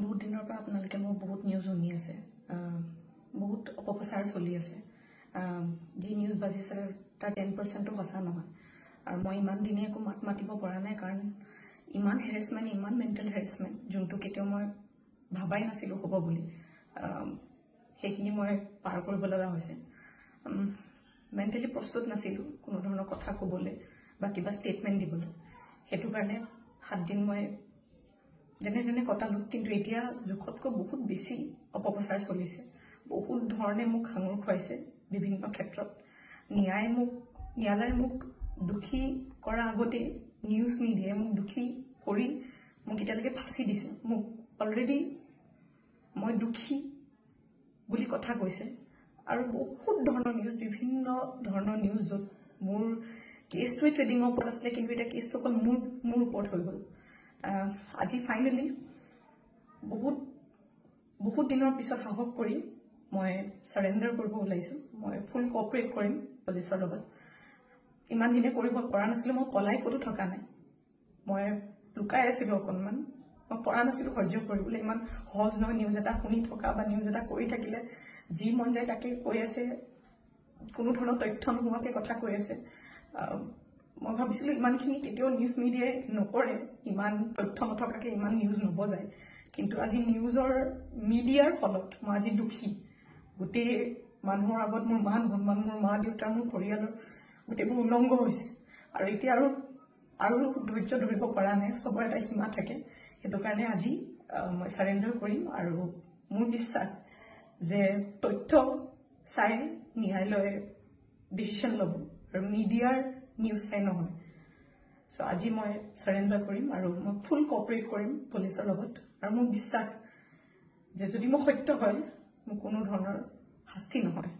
বহুত দিনৰ পৰা আপোনালোকে মোৰ বহুত নিউজ শুনি আছে, বহুত অপপ্ৰচাৰ চলি আছে। যি নিউজ বাজিছে তাৰ 10%ও সঁচা নহয়। আৰু মই ইমান দিনে একো মাত মাতিব পৰা নাই, কাৰণ ইমান হেৰেছমেণ্ট, ইমান মেণ্টেল হেৰেছমেণ্ট, যোনটো কেতিয়াও মই ভাবাই নাছিলোঁ হ'ব বুলি, সেইখিনি মই পাৰ কৰিব লগা হৈছে। মেণ্টেলি প্ৰস্তুত নাছিলোঁ কোনো ধৰণৰ কথা ক'বলৈ বা কিবা ষ্টেটমেণ্ট দিবলৈ। সেইটো কাৰণে 7 দিন মই যেনে যেনে কটালোঁ, কিন্তু এতিয়া জোখতকৈ বহুত বেছি অপপ্ৰচাৰ চলিছে। বহুত ধৰণে মোক সাঙুৰ খুৱাইছে বিভিন্ন ক্ষেত্ৰত। ন্যায়ালয়ে মোক দোষী কৰাৰ আগতে নিউজ মিডিয়াই মোক দোষী কৰি মোক এতিয়ালৈকে ফাঁচি দিছে। মোক অলৰেডি মই দোষী বুলি কথা কৈছে, আৰু বহুত ধৰণৰ নিউজ, বিভিন্ন ধৰণৰ নিউজ, য'ত মোৰ কেছটোৱে ট্ৰেডিঙৰ ওপৰত আছিলে, কিন্তু এতিয়া কেছটো অকল মোৰ ওপৰত হৈ গ'ল। আজি ফাইনেলি বহুত দিনৰ পিছত সাহস কৰি মই চাৰেণ্ডাৰ কৰিব ওলাইছোঁ। মই ফুল কোঅপাৰেট কৰিম পুলিচৰ লগত। ইমান দিনে কৰিব পৰা নাছিলোঁ, মই পলাই ক'তো থকা নাই, মই লুকাই আছিলোঁ অকণমান, মই পৰা নাছিলোঁ সহ্য কৰিবলৈ। ইমান সহজ নহয় নিউজ এটা শুনি থকা বা নিউজ এটা কৰি থাকিলে। যি মন যায় তাকে কৈ আছে, কোনো ধৰণৰ তথ্য নোহোৱাকৈ কথা কৈ আছে। মই ভাবিছিলোঁ ইমানখিনি কেতিয়াও নিউজ মিডিয়াই নকৰে, ইমান তথ্য নথকাকৈ ইমান নিউজ নবজায়। কিন্তু আজি মিডিয়াৰ ফলত মই আজি দোষী। গোটেই মানুহৰ আগত মোৰ মান সন্মান, মোৰ মা দেউতা, মোৰ পৰিয়ালৰ গোটেইবোৰ উলংঘ হৈছে। আৰু এতিয়া আৰু ধৈৰ্য ধৰিব পৰা নাই, চবৰে এটা সীমা থাকে। সেইটো কাৰণে আজি মই চাৰেণ্ডাৰ কৰিম। আৰু মোৰ বিশ্বাস যে তথ্য চাই ন্যায়ালয়ে ডিচিশ্যন ল'ব, আৰু মিডিয়াৰ নিউজ চাই নহয়। চ' আজি মই চাৰেণ্ডাৰ কৰিম, আৰু মই ফুল কোঅপাৰেট কৰিম পুলিচৰ লগত। আৰু মোৰ বিশ্বাস যে যদি মই সত্য হয়, মোৰ কোনো ধৰণৰ শাস্তি নহয়।